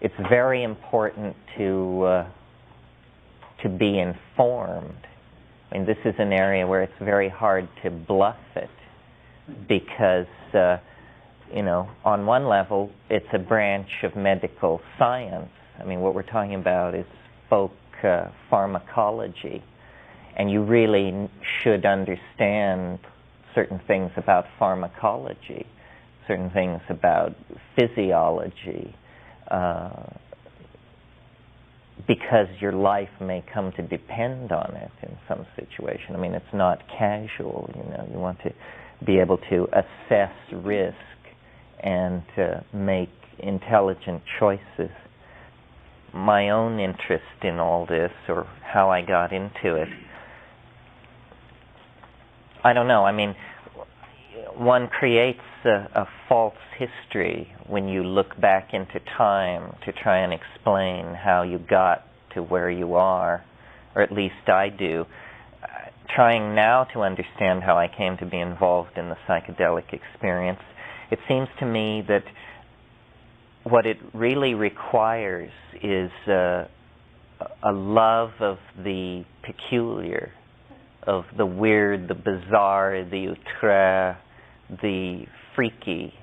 it's very important to be informed. I mean, this is an area where it's very hard to bluff it because, on one level, it's a branch of medical science. I mean, what we're talking about is folk pharmacology, and you really should understand certain things about pharmacology, certain things about physiology, because your life may come to depend on it in some situation. I mean, it's not casual, You want to be able to assess risk and make intelligent choices. My own interest in all this, or how I got into it, I don't know. I mean, one creates a false history when you look back into time to try and explain how you got to where you are, or at least I do. Trying now to understand how I came to be involved in the psychedelic experience, it seems to me that what it really requires is a love of the peculiar, of the weird, the bizarre, the outre, the freaky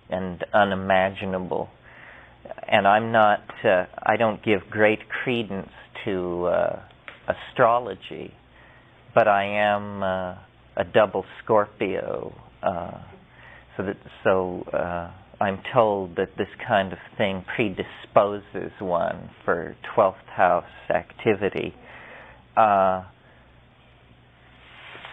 and unimaginable. And I don't give great credence to astrology, but I am a double Scorpio, so I'm told that this kind of thing predisposes one for 12th house activity.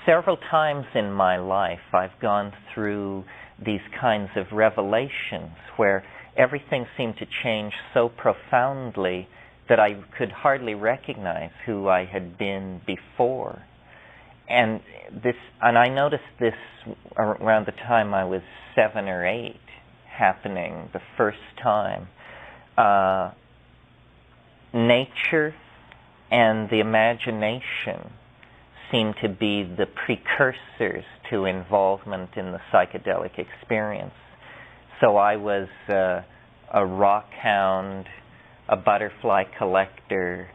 Several times in my life, I've gone through these kinds of revelations where everything seemed to change so profoundly that I could hardly recognize who I had been before. And I noticed this around the time I was 7 or 8, happening the first time. Nature and the imagination seem to be the precursors to involvement in the psychedelic experience. So I was a rock hound, a butterfly collector,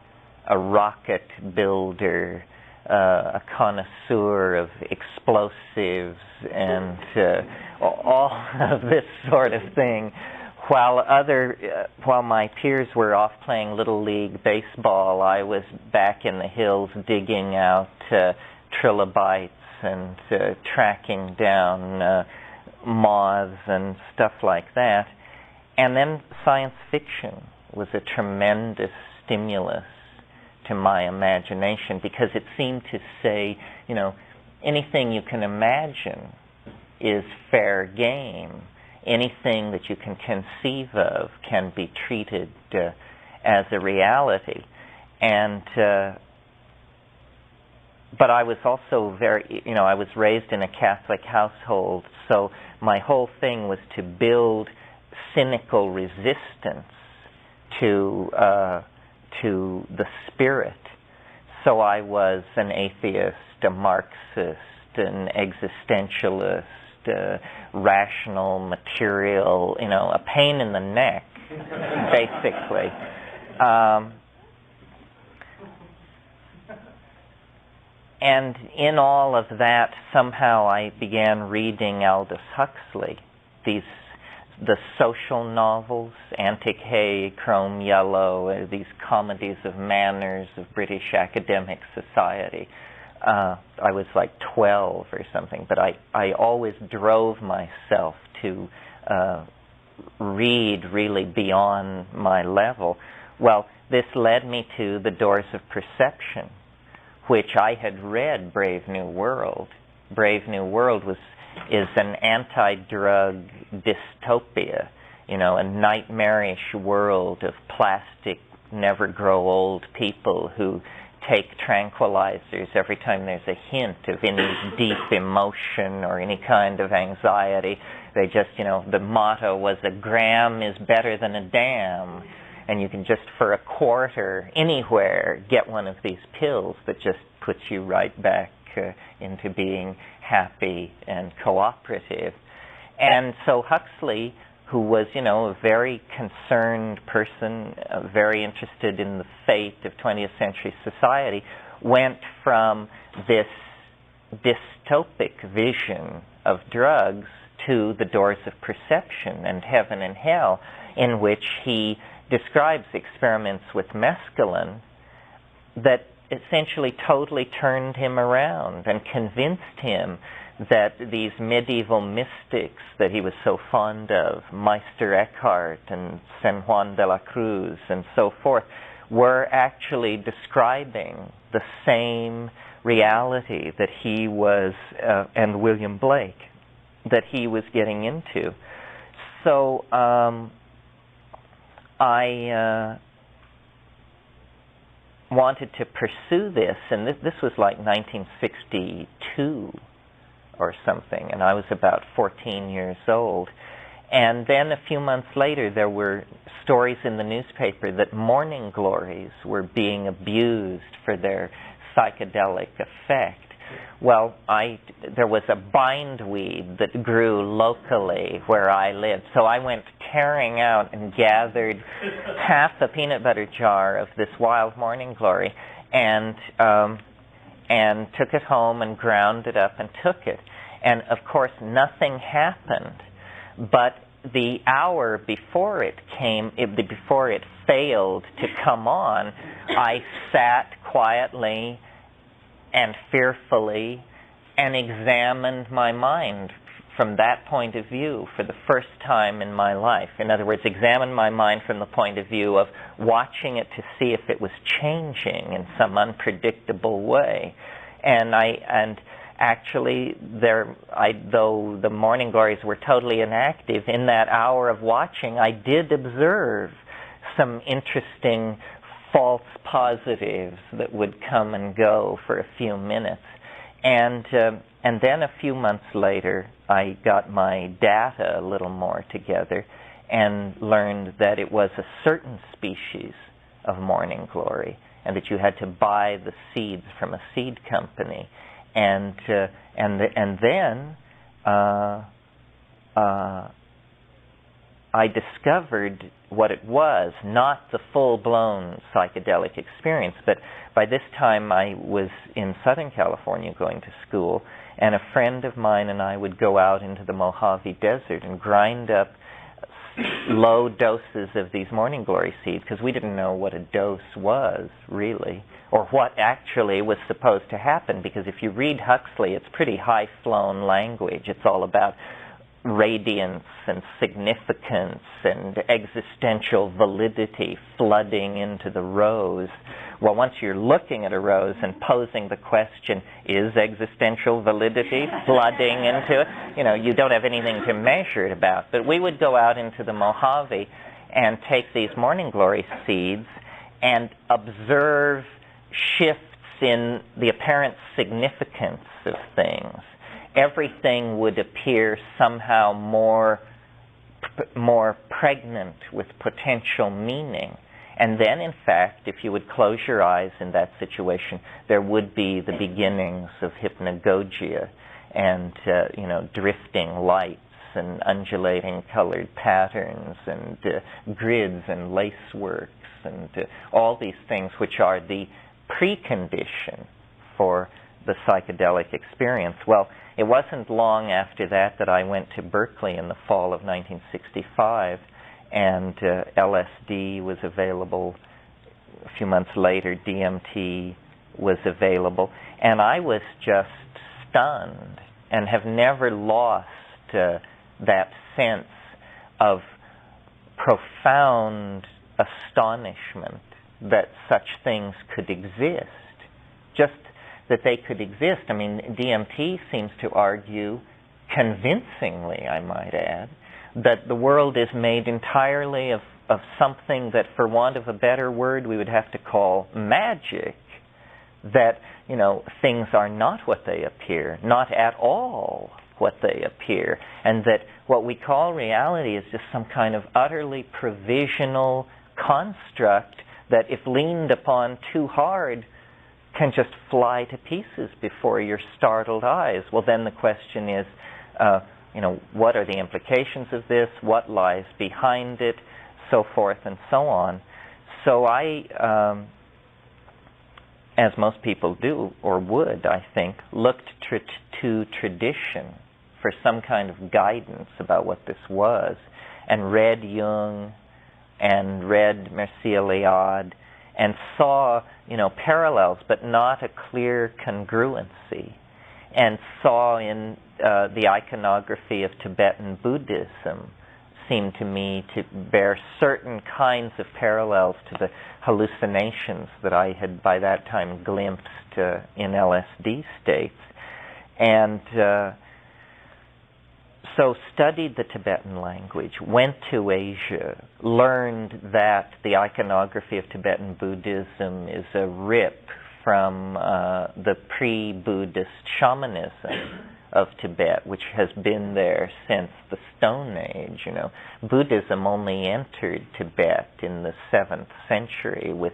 a rocket builder, a connoisseur of explosives, and all of this sort of thing. While my peers were off playing Little League baseball, I was back in the hills digging out trilobites and tracking down moths and stuff like that. And then science fiction was a tremendous stimulus to my imagination because it seemed to say, anything you can imagine is fair game. Anything that you can conceive of can be treated as a reality. And but I was also I was raised in a Catholic household, so my whole thing was to build cynical resistance to the spirit. So I was an atheist, a Marxist, an existentialist, rational, material, a pain in the neck, basically. And in all of that, somehow I began reading Aldous Huxley, the social novels, Antic Hay, Chrome Yellow, these comedies of manners of British academic society. I was like 12 or something, but I always drove myself to read really beyond my level. Well, this led me to The Doors of Perception, which I had read Brave New World. Brave New World is an anti-drug dystopia, a nightmarish world of plastic, never-grow-old people who take tranquilizers every time there's a hint of any deep emotion or any kind of anxiety. They just, the motto was a gram is better than a dam. And you can just, for $0.25 anywhere, get one of these pills that just puts you right back into being happy and cooperative. And so Huxley who was, a very concerned person, very interested in the fate of 20th century society, went from this dystopic vision of drugs to the doors of perception and heaven and hell, in which he describes experiments with mescaline that essentially totally turned him around and convinced him that these medieval mystics that he was so fond of, Meister Eckhart and San Juan de la Cruz and so forth, were actually describing the same reality that he was, and William Blake, that he was getting into. So I wanted to pursue this, and this was like 1962 or something, and I was about 14 years old. And then a few months later, there were stories in the newspaper that morning glories were being abused for their psychedelic effect. Well, there was a bindweed that grew locally where I lived, so I went tearing out and gathered half a peanut butter jar of this wild morning glory and took it home and ground it up and took it. And of course, nothing happened. But the hour before it failed to come on, I sat quietly and fearfully and examined my mind from that point of view for the first time in my life. In other words, examined my mind from the point of view of watching it to see if it was changing in some unpredictable way. And actually, though the morning glories were totally inactive, in that hour of watching, I did observe some interesting false positives that would come and go for a few minutes. And then a few months later, I got my data a little more together and learned that it was a certain species of morning glory, and that you had to buy the seeds from a seed company. And then I discovered what it was, not the full-blown psychedelic experience, but by this time I was in Southern California going to school, and a friend of mine and I would go out into the Mojave Desert and grind up low doses of these morning glory seeds, because we didn't know what a dose was, really, or what actually was supposed to happen, because if you read Huxley, it's pretty high-flown language. It's all about radiance and significance and existential validity flooding into the rose. Well, once you're looking at a rose and posing the question, is existential validity flooding into it? You don't have anything to measure it about. But we would go out into the Mojave and take these morning glory seeds and observe shifts in the apparent significance of things. Everything would appear somehow more pregnant with potential meaning. And then, in fact, if you would close your eyes in that situation, there would be the beginnings of hypnagogia and, drifting lights and undulating colored patterns and grids and laceworks and all these things which are the precondition for the psychedelic experience. Well, it wasn't long after that I went to Berkeley in the fall of 1965, and LSD was available. A few months later, DMT was available, and I was just stunned and have never lost that sense of profound astonishment that such things could exist. Just that they could exist. I mean, DMT seems to argue, convincingly, I might add, that the world is made entirely of something that, for want of a better word, we would have to call magic. That, things are not what they appear, not at all what they appear, and that what we call reality is just some kind of utterly provisional construct that, if leaned upon too hard, can just fly to pieces before your startled eyes. Well, then the question is, what are the implications of this, what lies behind it, so forth and so on. So I, as most people do, or would, I think, looked to tradition for some kind of guidance about what this was, and read Jung and read Mircea Eliade and saw, parallels, but not a clear congruency, and saw in the iconography of Tibetan Buddhism seemed to me to bear certain kinds of parallels to the hallucinations that I had by that time glimpsed in LSD states. And so studied the Tibetan language, went to Asia, learned that the iconography of Tibetan Buddhism is a rip from the pre-Buddhist shamanism of Tibet, which has been there since the Stone Age. Buddhism only entered Tibet in the 7th century with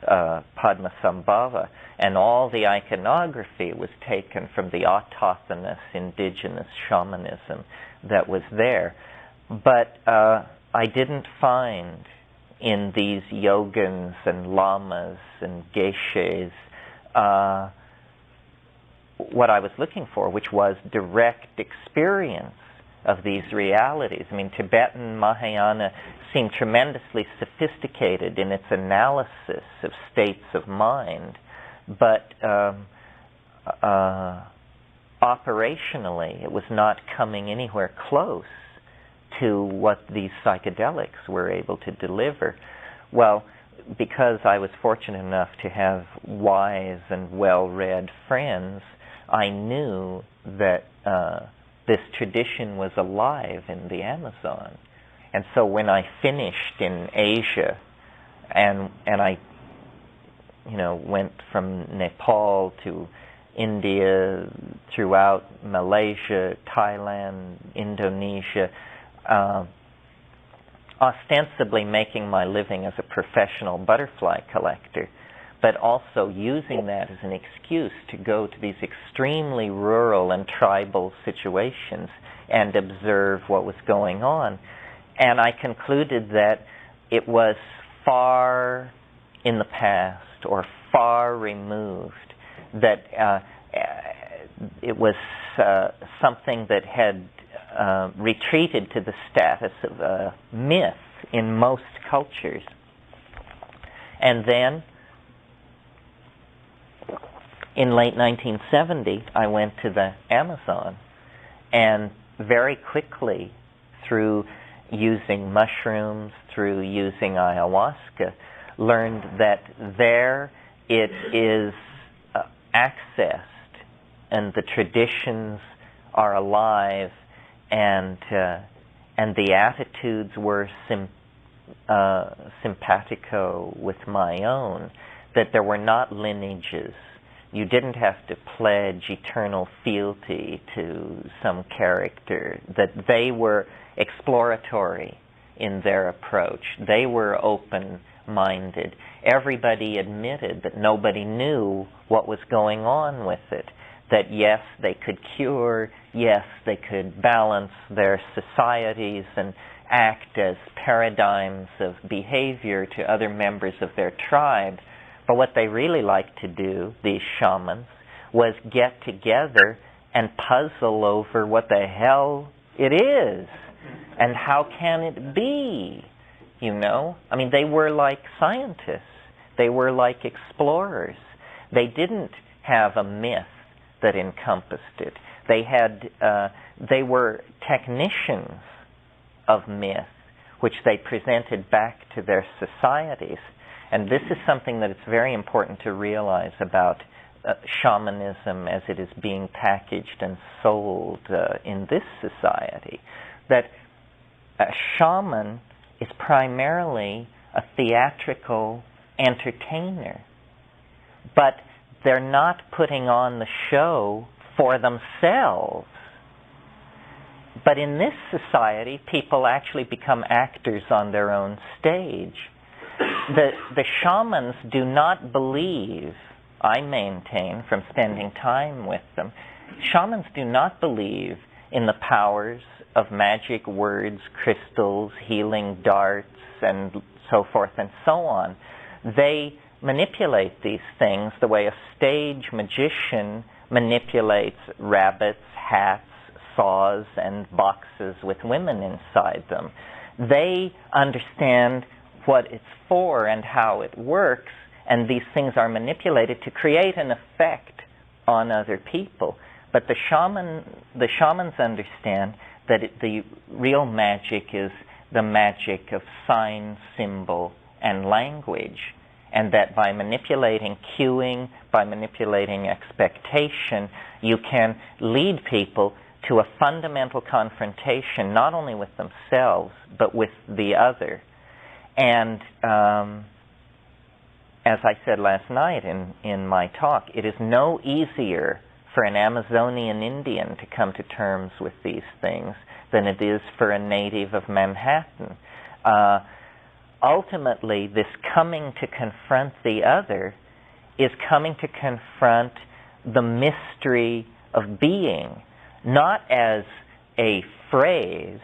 Padmasambhava, and all the iconography was taken from the autochthonous indigenous shamanism that was there. But I didn't find in these yogins and lamas and geshes what I was looking for, which was direct experience of these realities. I mean, Tibetan Mahayana seemed tremendously sophisticated in its analysis of states of mind, but operationally it was not coming anywhere close to what these psychedelics were able to deliver. Well, because I was fortunate enough to have wise and well-read friends, I knew that this tradition was alive in the Amazon. And so when I finished in Asia, and I went from Nepal to India, throughout Malaysia, Thailand, Indonesia, ostensibly making my living as a professional butterfly collector, but also using that as an excuse to go to these extremely rural and tribal situations and observe what was going on. And I concluded that it was far in the past or far removed, that it was something that had retreated to the status of a myth in most cultures. And then in late 1970, I went to the Amazon, and very quickly, through using mushrooms, through using ayahuasca, learned that there it is accessed, and the traditions are alive, and the attitudes were simpatico with my own, that there were not lineages. You didn't have to pledge eternal fealty to some character, that they were exploratory in their approach. They were open-minded. Everybody admitted that nobody knew what was going on with it, that yes, they could cure, yes, they could balance their societies and act as paradigms of behavior to other members of their tribe. But what they really liked to do, these shamans, was get together and puzzle over what the hell it is and how can it be, I mean, they were like scientists. They were like explorers. They didn't have a myth that encompassed it. They were technicians of myth, which they presented back to their societies. And this is something that it's very important to realize about shamanism as it is being packaged and sold in this society, that a shaman is primarily a theatrical entertainer, but they're not putting on the show for themselves. But in this society, people actually become actors on their own stage. The shamans do not believe, I maintain from spending time with them, shamans do not believe in the powers of magic words, crystals, healing darts, and so forth and so on. They manipulate these things the way a stage magician manipulates rabbits, hats, saws, and boxes with women inside them. They understand what it's for and how it works, and these things are manipulated to create an effect on other people. But the shamans understand that the real magic is the magic of sign, symbol, and language, and that by manipulating cueing, by manipulating expectation, you can lead people to a fundamental confrontation, not only with themselves, but with the other. And as I said last night in my talk, it is no easier for an Amazonian Indian to come to terms with these things than it is for a native of Manhattan. Ultimately, this coming to confront the other is coming to confront the mystery of being, not as a phrase,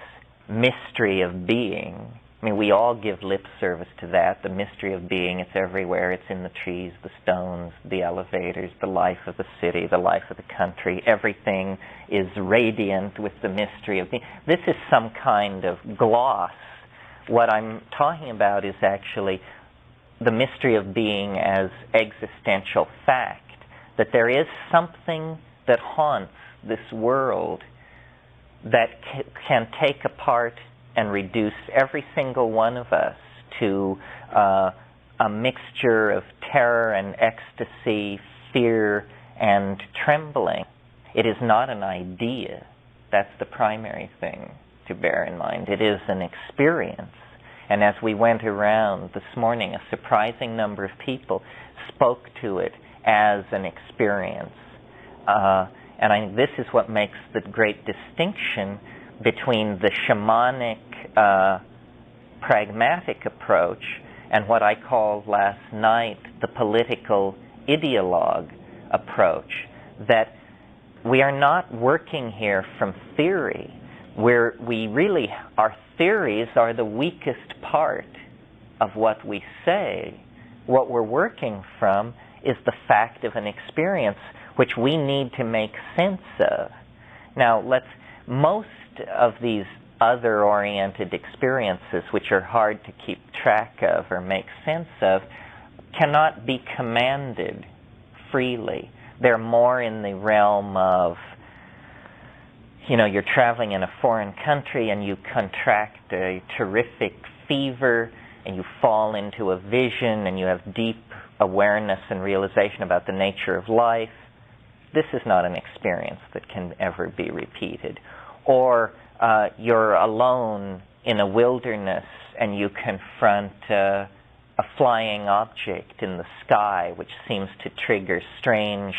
mystery of being. I mean, we all give lip service to that, the mystery of being. It's everywhere. It's in the trees, the stones, the elevators, the life of the city, the life of the country. Everything is radiant with the mystery of being. This is some kind of gloss. What I'm talking about is actually the mystery of being as existential fact, that there is something that haunts this world that can take apart and reduce every single one of us to a mixture of terror and ecstasy, fear and trembling. It is not an idea. That's the primary thing to bear in mind. It is an experience. And as we went around this morning, a surprising number of people spoke to it as an experience. And I think this is what makes the great distinction between the shamanic, pragmatic approach and what I called last night the political ideologue approach, that we are not working here from theory. Our theories are the weakest part of what we say. What we're working from is the fact of an experience which we need to make sense of. Now, most of these other-oriented experiences, which are hard to keep track of or make sense of, cannot be commanded freely. They're more in the realm of, you're traveling in a foreign country and you contract a terrific fever and you fall into a vision and you have deep awareness and realization about the nature of life. This is not an experience that can ever be repeated. Or you're alone in a wilderness and you confront a flying object in the sky which seems to trigger strange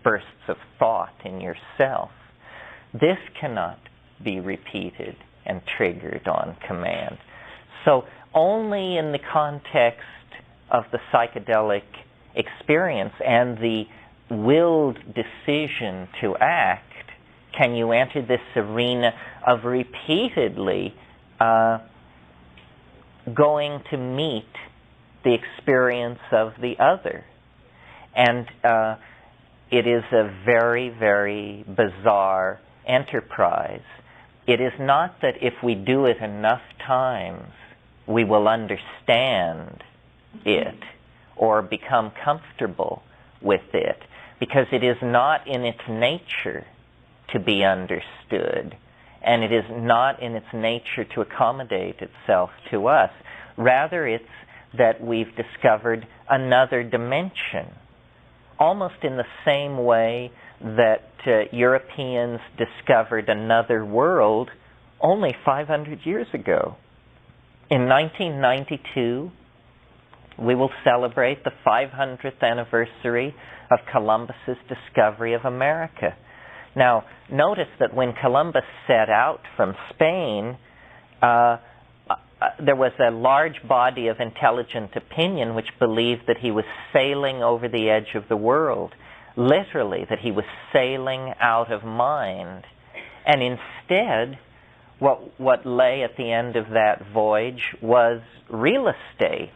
bursts of thought in yourself. This cannot be repeated and triggered on command. So only in the context of the psychedelic experience and the willed decision to act can you enter this arena of repeatedly going to meet the experience of the other. And it is a very, very bizarre enterprise. It is not that if we do it enough times, we will understand it or become comfortable with it, because it is not in its nature to be understood, and it is not in its nature to accommodate itself to us. Rather, it's that we've discovered another dimension, almost in the same way that Europeans discovered another world only 500 years ago. In 1992, we will celebrate the 500th anniversary of Columbus's discovery of America. Now, notice that when Columbus set out from Spain, there was a large body of intelligent opinion which believed that he was sailing over the edge of the world, literally, that he was sailing out of mind. And instead, what lay at the end of that voyage was real estate.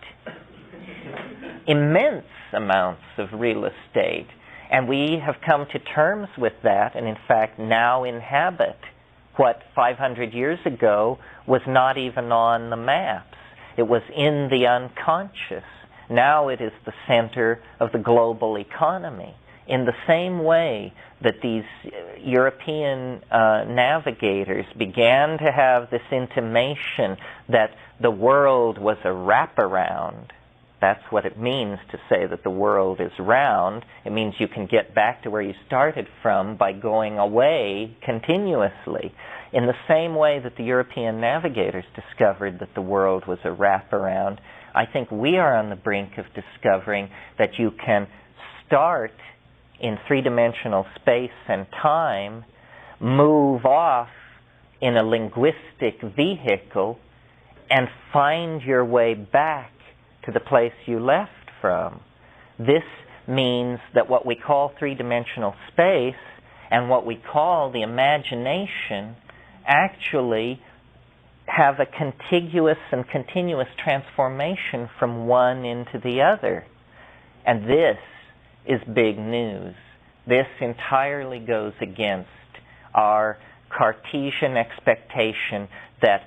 Immense amounts of real estate. And we have come to terms with that, and in fact now inhabit what 500 years ago was not even on the maps. It was in the unconscious. Now it is the center of the global economy. In the same way that these European navigators began to have this intimation that the world was a wraparound. That's what it means to say that the world is round. It means you can get back to where you started from by going away continuously. In the same way that the European navigators discovered that the world was a wraparound, I think we are on the brink of discovering that you can start in three-dimensional space and time, move off in a linguistic vehicle, and find your way back to the place you left from. This means that what we call three-dimensional space and what we call the imagination actually have a contiguous and continuous transformation from one into the other. And this is big news. This entirely goes against our Cartesian expectation that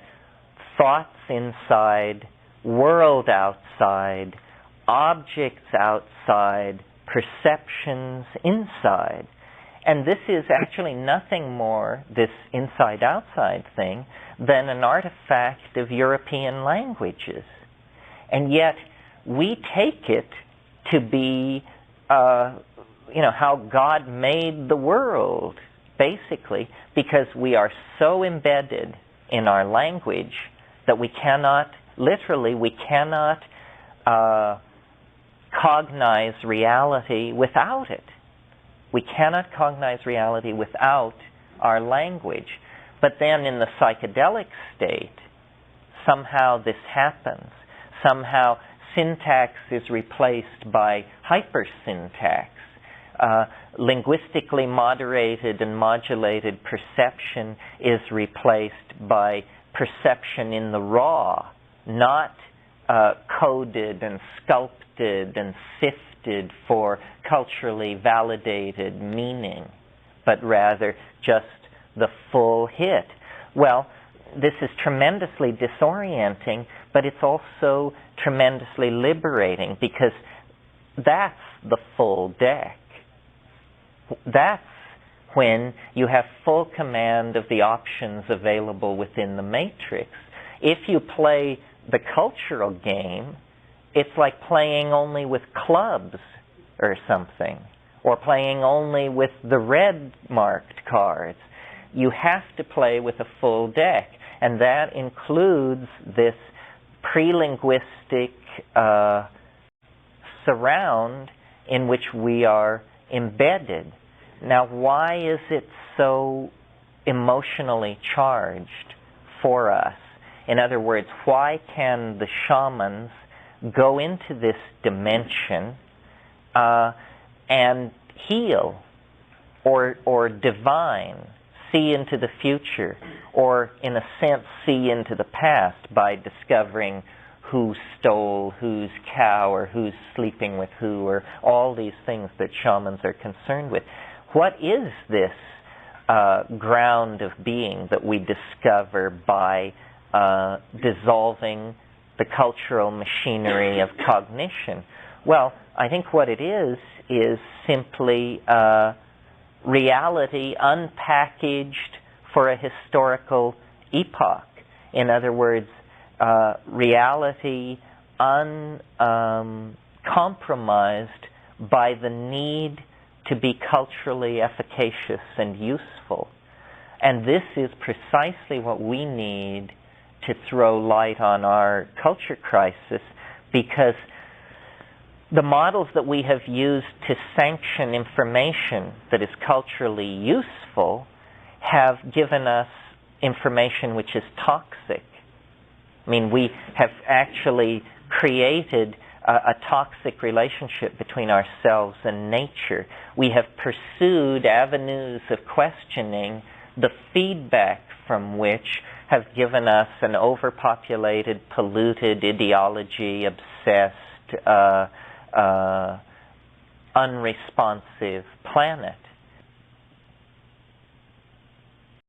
thoughts inside, world outside, objects outside, perceptions inside. And this is actually nothing more, this inside-outside thing, than an artifact of European languages. And yet, we take it to be, how God made the world, basically, because we are so embedded in our language that we cannot cognize reality without it. We cannot cognize reality without our language. But then in the psychedelic state, somehow this happens. Somehow syntax is replaced by hypersyntax. Linguistically moderated and modulated perception is replaced by perception in the raw, not coded and sculpted and sifted for culturally validated meaning, but rather just the full hit. Well, this is tremendously disorienting, but it's also tremendously liberating, because that's the full deck. That's when you have full command of the options available within the matrix. If you play the cultural game, it's like playing only with clubs or something, or playing only with the red marked cards. You have to play with a full deck, and that includes this pre-linguistic surround in which we are embedded. Now, why is it so emotionally charged for us? In other words, why can the shamans go into this dimension and heal or divine, see into the future, or in a sense see into the past by discovering who stole whose cow or who's sleeping with who, or all these things that shamans are concerned with? What is this ground of being that we discover by dissolving the cultural machinery of cognition? Well, I think what it is simply reality unpackaged for a historical epoch. In other words, reality uncompromised by the need to be culturally efficacious and useful. And this is precisely what we need to throw light on our culture crisis, because the models that we have used to sanction information that is culturally useful have given us information which is toxic. I mean, we have actually created a toxic relationship between ourselves and nature. We have pursued avenues of questioning the feedback from which have given us an overpopulated, polluted, ideology-obsessed, unresponsive planet.